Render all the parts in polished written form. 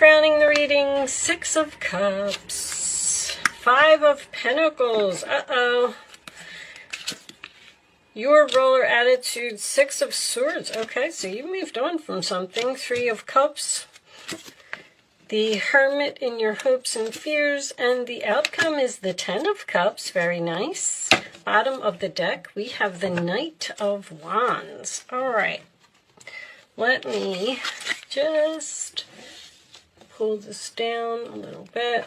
Crowning the reading, Six of Cups, Five of Pentacles. Uh-oh. Your roller attitude, Six of Swords. Okay, so you moved on from something. Three of Cups. The Hermit in your hopes and fears. And the outcome is the Ten of Cups. Very nice. Bottom of the deck, we have the Knight of Wands. All right. Let me just pull this down a little bit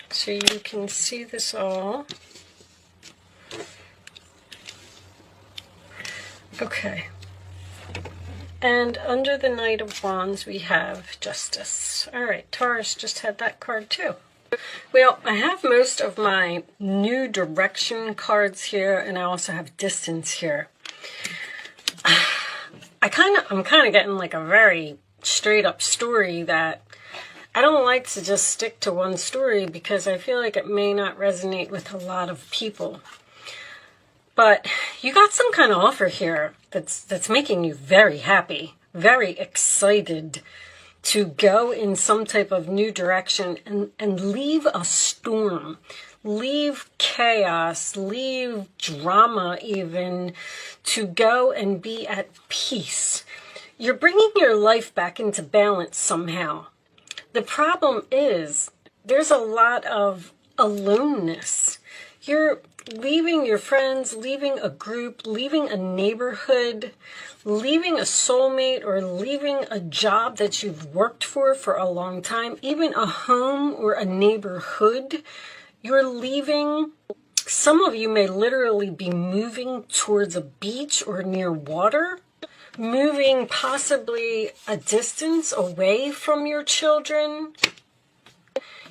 so you can see this all. Okay. And under the Knight of Wands, we have Justice. All right, Taurus just had that card too. Well, I have most of my New Direction cards here, and I also have Distance here. I'm kind of getting like a very straight up story that I don't like to just stick to one story because I feel like it may not resonate with a lot of people. But you got some kind of offer here that's making you very happy, very excited to go in some type of new direction and leave a storm, leave chaos, leave drama even, to go and be at peace. You're bringing your life back into balance somehow. The problem is there's a lot of aloneness. You're leaving your friends, leaving a group, leaving a neighborhood, leaving a soulmate, or leaving a job that you've worked for a long time, even a home or a neighborhood. You're leaving. Some of you may literally be moving towards a beach or near water, moving possibly a distance away from your children.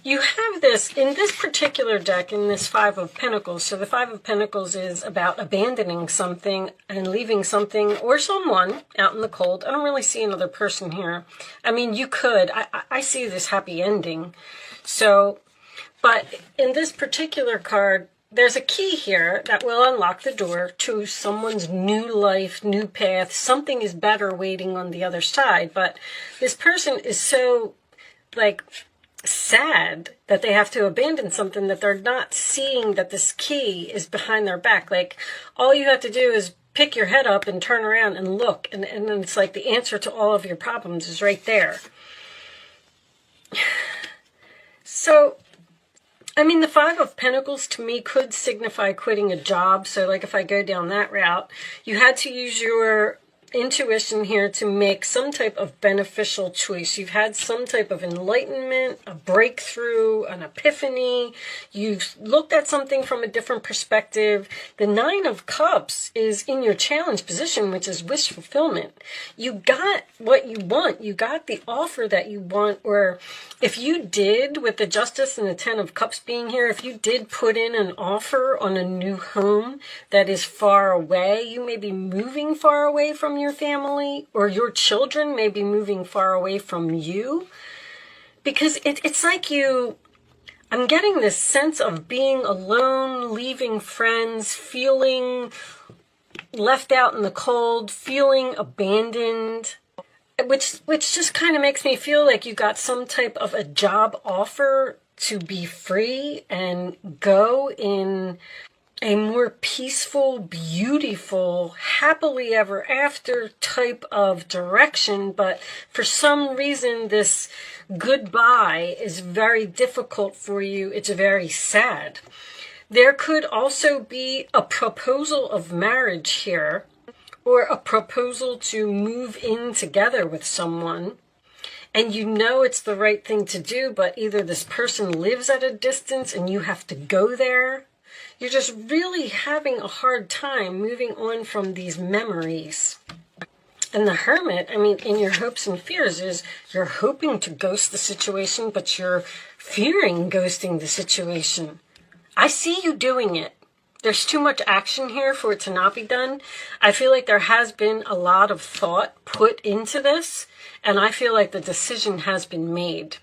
You have this, in this particular deck, in this Five of Pentacles. So the Five of Pentacles is about abandoning something and leaving something or someone out in the cold. I don't really see another person here. I mean, you could. I see this happy ending. So, but in this particular card, there's a key here that will unlock the door to someone's new life, new path. Something is better waiting on the other side. But this person is so, like, sad that they have to abandon something that they're not seeing that this key is behind their back. Like, all you have to do is pick your head up and turn around and look. And then it's like the answer to all of your problems is right there. So, I mean, the Five of Pentacles to me could signify quitting a job. So like if I go down that route, you had to use your intuition here to make some type of beneficial choice. You've had some type of enlightenment, a breakthrough, an epiphany. You've looked at something from a different perspective. The Nine of Cups is in your challenge position, which is wish fulfillment. You got what you want. You got the offer that you want. Or if you did, with the Justice and the Ten of Cups being here, if you did put in an offer on a new home that is far away, you may be moving far away from your family, or your children may be moving far away from you, because it's like I'm getting this sense of being alone, leaving friends, feeling left out in the cold, feeling abandoned, which just kind of makes me feel like you got some type of a job offer to be free and go in a more peaceful, beautiful, happily ever after type of direction. But for some reason, this goodbye is very difficult for you. It's very sad. There could also be a proposal of marriage here, or a proposal to move in together with someone. And you know it's the right thing to do, but either this person lives at a distance and you have to go there. You're just really having a hard time moving on from these memories. And the Hermit, I mean, in your hopes and fears is you're hoping to ghost the situation, but you're fearing ghosting the situation. I see you doing it. There's too much action here for it to not be done. I feel like there has been a lot of thought put into this, and I feel like the decision has been made.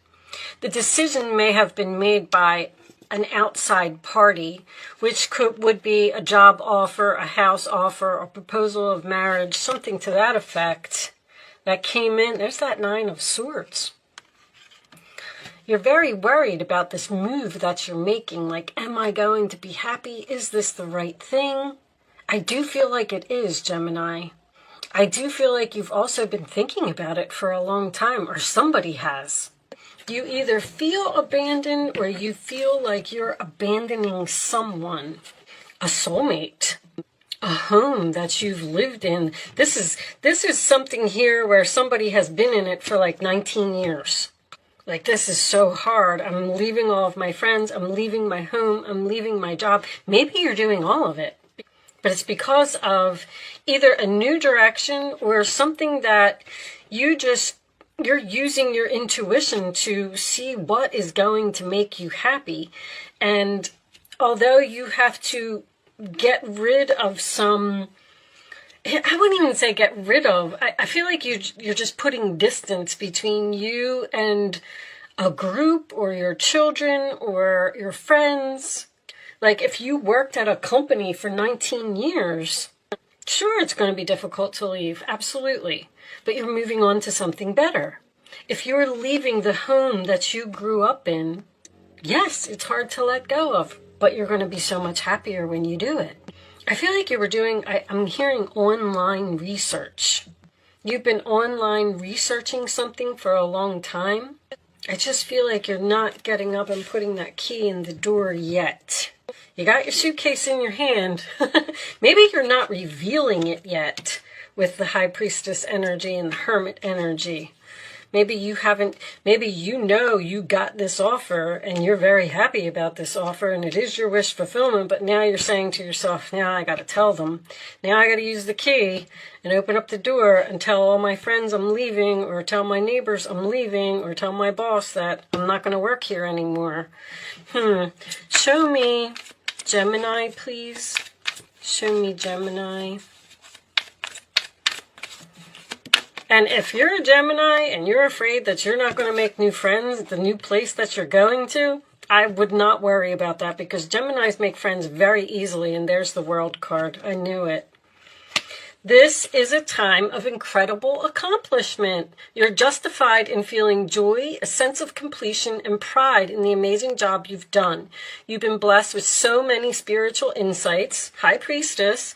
The decision may have been made by an outside party, which would be a job offer, a house offer, a proposal of marriage, something to that effect. that came in. There's that Nine of Swords. You're very worried about this move that you're making. Like, am I going to be happy? Is this the right thing? I do feel like it is, Gemini. I do feel like you've also been thinking about it for a long time, or somebody has. You either feel abandoned or you feel like you're abandoning someone, a soulmate, a home that you've lived in. This is something here where somebody has been in it for like 19 years. Like, this is so hard. I'm leaving all of my friends. I'm leaving my home. I'm leaving my job. Maybe you're doing all of it. But it's because of either a new direction or something that you're using your intuition to see what is going to make you happy. And although you have to get rid of some, I wouldn't even say get rid of. I feel like you're just putting distance between you and a group or your children or your friends. Like, if you worked at a company for 19 years, sure, it's going to be difficult to leave. Absolutely. But you're moving on to something better. If you're leaving the home that you grew up in, yes, it's hard to let go of, but you're going to be so much happier when you do it. I feel like you were doing, I'm hearing online research. You've been online researching something for a long time. I just feel like you're not getting up and putting that key in the door yet. You got your suitcase in your hand. Maybe you're not revealing it yet with the High Priestess energy and the Hermit energy. Maybe you haven't, maybe you know you got this offer and you're very happy about this offer and it is your wish fulfillment, but now you're saying to yourself, now I got to tell them. Now I got to use the key and open up the door and tell all my friends I'm leaving, or tell my neighbors I'm leaving, or tell my boss that I'm not going to work here anymore. Show me Gemini, please. Show me Gemini. And if you're a Gemini and you're afraid that you're not going to make new friends at the new place that you're going to, I would not worry about that, because Geminis make friends very easily, and there's the World card. I knew it. This is a time of incredible accomplishment. You're justified in feeling joy, a sense of completion, and pride in the amazing job you've done. You've been blessed with so many spiritual insights. High Priestess,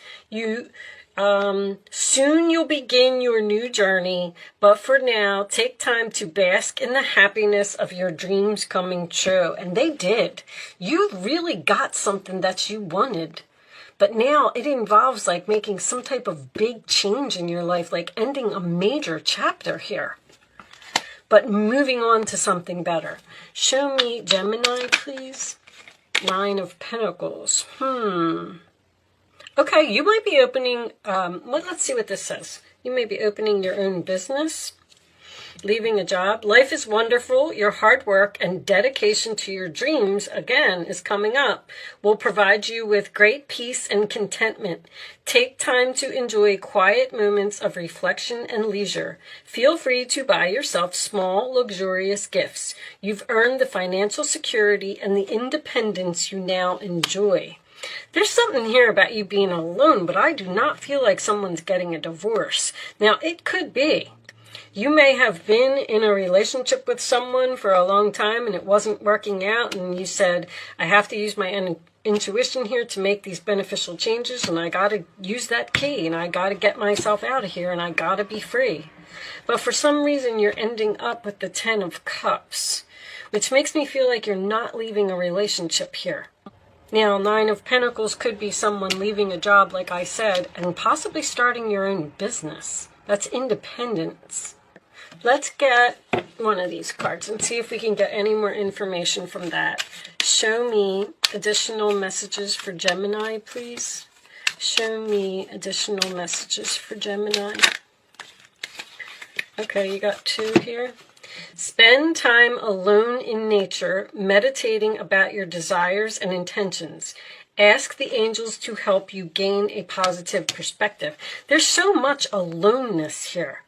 soon you'll begin your new journey, but for now, take time to bask in the happiness of your dreams coming true. And they did. You really got something that you wanted. But now it involves like making some type of big change in your life, like ending a major chapter here, but moving on to something better. Show me Gemini, please. Nine of Pentacles. Okay, you might be opening, let's see what this says. You may be opening your own business, leaving a job. Life is wonderful. Your hard work and dedication to your dreams, again, is coming up, will provide you with great peace and contentment. Take time to enjoy quiet moments of reflection and leisure. Feel free to buy yourself small, luxurious gifts. You've earned the financial security and the independence you now enjoy. There's something here about you being alone, but I do not feel like someone's getting a divorce. Now, it could be. You may have been in a relationship with someone for a long time and it wasn't working out, and you said, I have to use my intuition here to make these beneficial changes, and I got to use that key, and I got to get myself out of here, and I got to be free. But for some reason, you're ending up with the Ten of Cups, which makes me feel like you're not leaving a relationship here. Now, Nine of Pentacles could be someone leaving a job, like I said, and possibly starting your own business. That's independence. Let's get one of these cards and see if we can get any more information from that. Show me additional messages for Gemini, please. Show me additional messages for Gemini. Okay, you got two here. Spend time alone in nature, meditating about your desires and intentions. Ask the angels to help you gain a positive perspective. There's so much aloneness here.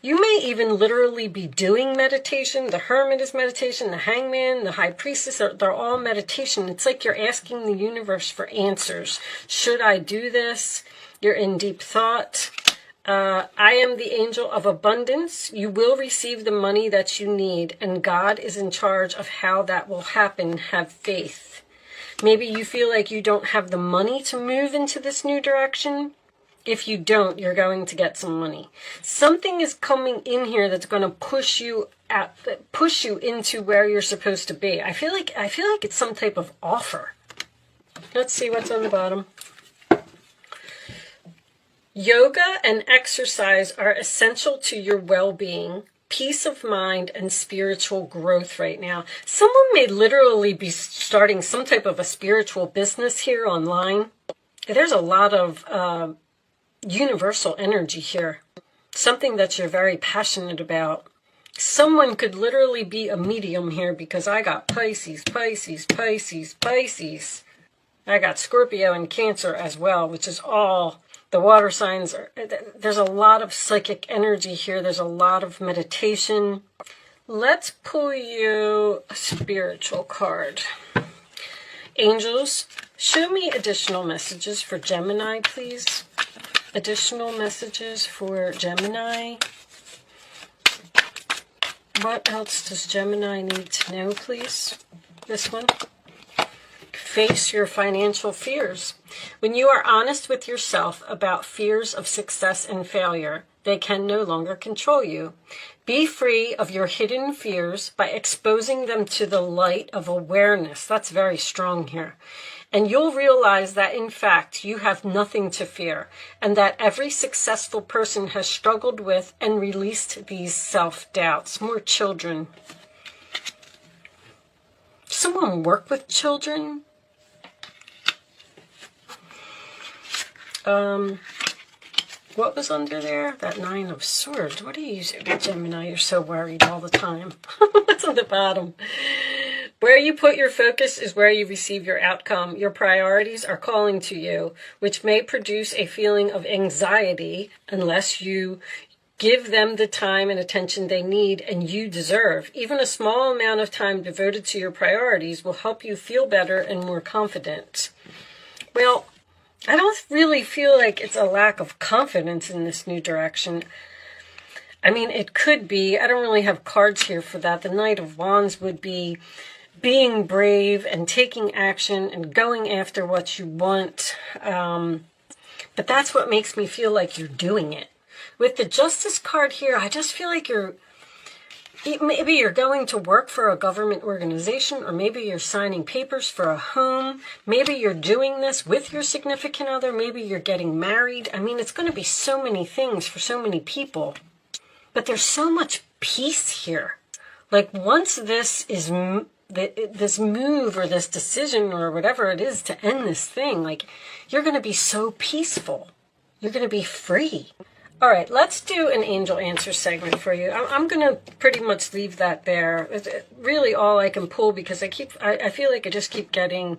You may even literally be doing meditation. The Hermit is meditation. The Hangman, the High Priestess, they're all meditation. It's like you're asking the universe for answers. Should I do this? You're in deep thought. I am the angel of abundance. You will receive the money that you need, and God is in charge of how that will happen. Have faith. Maybe you feel like you don't have the money to move into this new direction. If you don't, you're going to get some money. Something is coming in here that's going to push you into where you're supposed to be. I feel like it's some type of offer. Let's see what's on the bottom. Yoga and exercise are essential to your well-being, peace of mind, and spiritual growth right now. Someone may literally be starting some type of a spiritual business here online. There's a lot of universal energy here. Something that you're very passionate about. Someone could literally be a medium here because I got Pisces, Pisces, Pisces, Pisces. I got Scorpio and Cancer as well, which is all the water signs. There's a lot of psychic energy here. There's a lot of meditation. Let's pull you a spiritual card. Angels, show me additional messages for Gemini, please. Additional messages for Gemini. What else does Gemini need to know, please? This one. Face your financial fears. When you are honest with yourself about fears of success and failure, they can no longer control you. Be free of your hidden fears by exposing them to the light of awareness. That's very strong here. And you'll realize that, in fact, you have nothing to fear, and that every successful person has struggled with and released these self-doubts. More children. Someone work with children? What was under there? That 9 of Swords. What are you using, Gemini? You're so worried all the time. What's on the bottom? Where you put your focus is where you receive your outcome. Your priorities are calling to you, which may produce a feeling of anxiety unless you give them the time and attention they need and you deserve. Even a small amount of time devoted to your priorities will help you feel better and more confident. Well, I don't really feel like it's a lack of confidence in this new direction. I mean, it could be. I don't really have cards here for that. The Knight of Wands would be being brave and taking action and going after what you want. But that's what makes me feel like you're doing it. With the Justice card here, I just feel like maybe you're going to work for a government organization, or maybe you're signing papers for a home. Maybe you're doing this with your significant other. Maybe you're getting married. I mean, it's going to be so many things for so many people. But there's so much peace here. Like, once this move or this decision or whatever it is to end this thing, like, you're going to be so peaceful. You're going to be free. All right, let's do an angel answer segment for you. I'm going to pretty much leave that there. It's really all I can pull because I feel like I just keep getting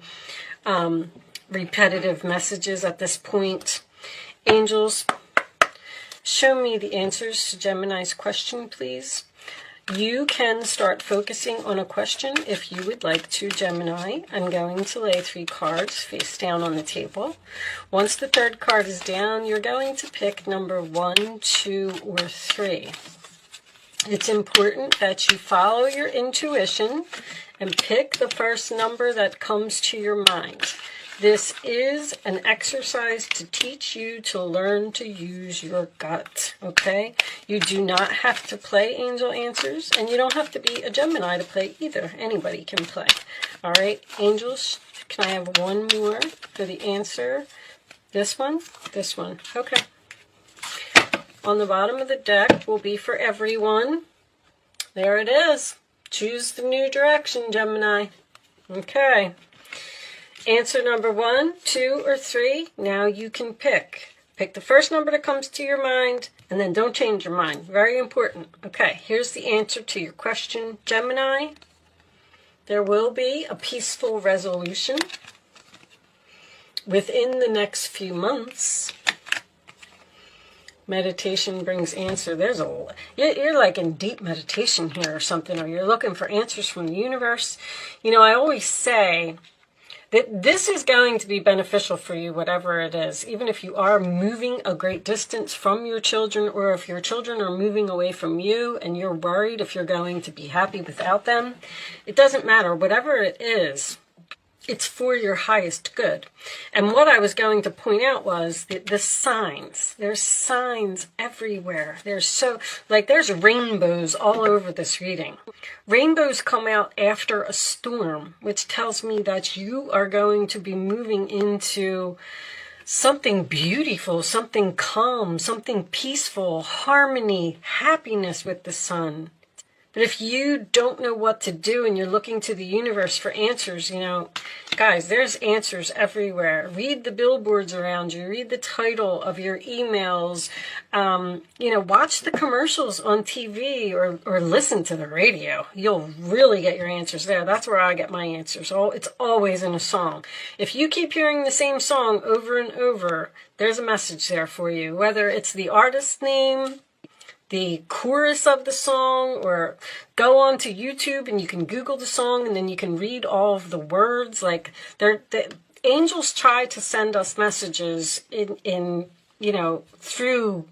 repetitive messages at this point. Angels, show me the answers to Gemini's question, please. You can start focusing on a question if you would like to, Gemini. I'm going to lay 3 cards face down on the table. Once the 3rd card is down, you're going to pick number 1, 2, or 3. It's important that you follow your intuition and pick the first number that comes to your mind. This is an exercise to teach you to learn to use your gut, okay? You do not have to play angel answers, and you don't have to be a Gemini to play either. Anybody can play. All right, angels, can I have one more for the answer? This one? This one. Okay. On the bottom of the deck will be for everyone. There it is. Choose the new direction, Gemini. Okay. Answer number 1, 2, or 3. Now you can pick. Pick the first number that comes to your mind, and then don't change your mind. Very important. Okay, here's the answer to your question, Gemini. There will be a peaceful resolution within the next few months. Meditation brings answer. You're like in deep meditation here or something, or you're looking for answers from the universe. You know, I always say This is going to be beneficial for you, whatever it is. Even if you are moving a great distance from your children, or if your children are moving away from you and you're worried if you're going to be happy without them, it doesn't matter. Whatever it is, it's for your highest good. And what I was going to point out was the signs. There's signs everywhere. There's rainbows all over this reading. Rainbows come out after a storm, which tells me that you are going to be moving into something beautiful, something calm, something peaceful, harmony, happiness with the sun. But if you don't know what to do and you're looking to the universe for answers, guys, there's answers everywhere. Read the billboards around you. Read the title of your emails. Watch the commercials on TV or listen to the radio. You'll really get your answers there. That's where I get my answers. It's always in a song. If you keep hearing the same song over and over, there's a message there for you. Whether it's the artist's name, the chorus of the song, or go on to YouTube and you can Google the song and then you can read all of the words. Like the angels try to send us messages in through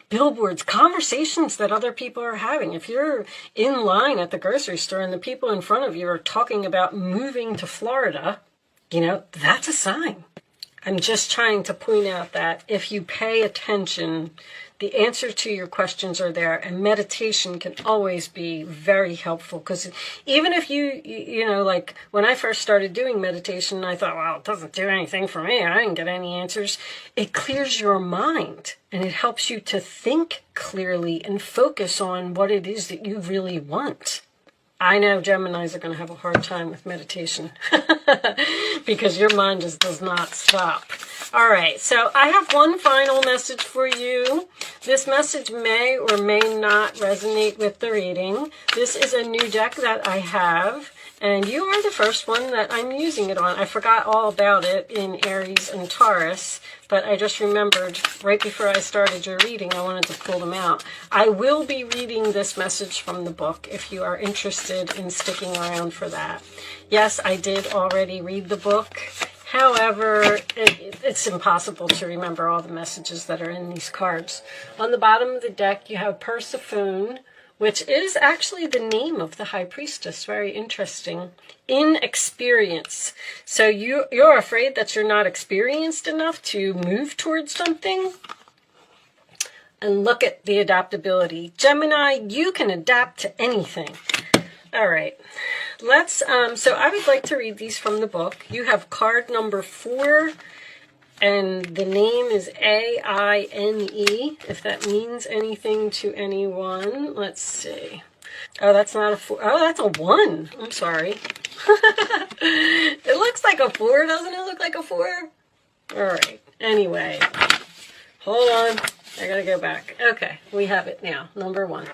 billboards, conversations that other people are having. If you're in line at the grocery store and the people in front of you are talking about moving to Florida, that's a sign. I'm just trying to point out that if you pay attention, the answer to your questions are there, and meditation can always be very helpful. Because even if like when I first started doing meditation, I thought, well, it doesn't do anything for me. I didn't get any answers. It clears your mind, and it helps you to think clearly and focus on what it is that you really want. I know Geminis are going to have a hard time with meditation because your mind just does not stop. All right, so I have one final message for you. This message may or may not resonate with the reading. This is a new deck that I have, and you are the first one that I'm using it on. I forgot all about it in Aries and Taurus, but I just remembered right before I started your reading, I wanted to pull them out. I will be reading this message from the book if you are interested in sticking around for that. Yes, I did already read the book. However, it's impossible to remember all the messages that are in these cards. On the bottom of the deck, you have Persephone, which is actually the name of the High Priestess. Very interesting. Inexperience. So you're afraid that you're not experienced enough to move towards something? And look at the adaptability. Gemini, you can adapt to anything. All right. So I would like to read these from the book. You have card number 4, and the name is A-I-N-E, if that means anything to anyone. Let's see. Oh, that's not a 4. Oh, that's a 1. I'm sorry. It looks like a 4. Doesn't it look like a 4? All right. Anyway, hold on. I gotta go back. Okay, we have it now. Number 1.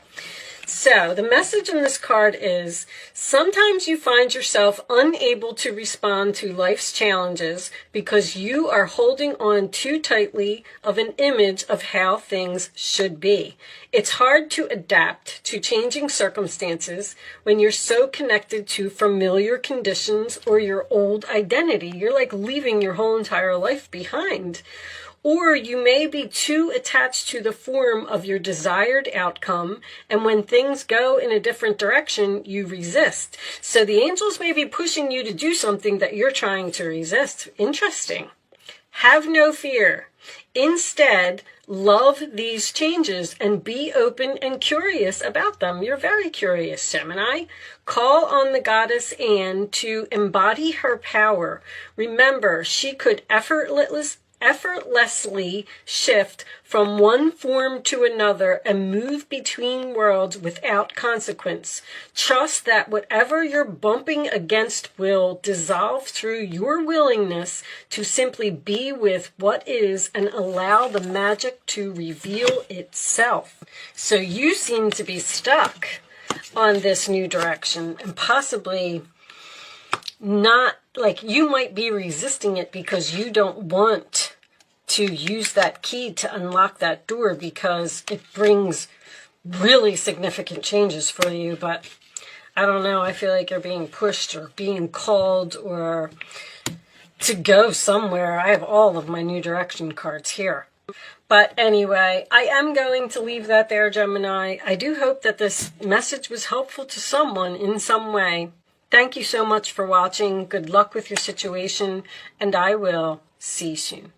So the message in this card is, sometimes you find yourself unable to respond to life's challenges because you are holding on too tightly of an image of how things should be. It's hard to adapt to changing circumstances when you're so connected to familiar conditions or your old identity. You're like leaving your whole entire life behind. Or you may be too attached to the form of your desired outcome, and when things go in a different direction, you resist. So the angels may be pushing you to do something that you're trying to resist. Interesting. Have no fear. Instead, love these changes and be open and curious about them. You're very curious, Gemini. Call on the goddess Anne to embody her power. Remember, she could effortlessly shift from one form to another and move between worlds without consequence. Trust that whatever you're bumping against will dissolve through your willingness to simply be with what is and allow the magic to reveal itself. So you seem to be stuck on this new direction, and possibly not, like you might be resisting it because you don't want to use that key to unlock that door because it brings really significant changes for you. But I don't know, I feel like you're being pushed or being called, or to go somewhere. I have all of my new direction cards here. But anyway, I am going to leave that there, Gemini. I do hope that this message was helpful to someone in some way. Thank you so much for watching. Good luck with your situation, and I will see you soon.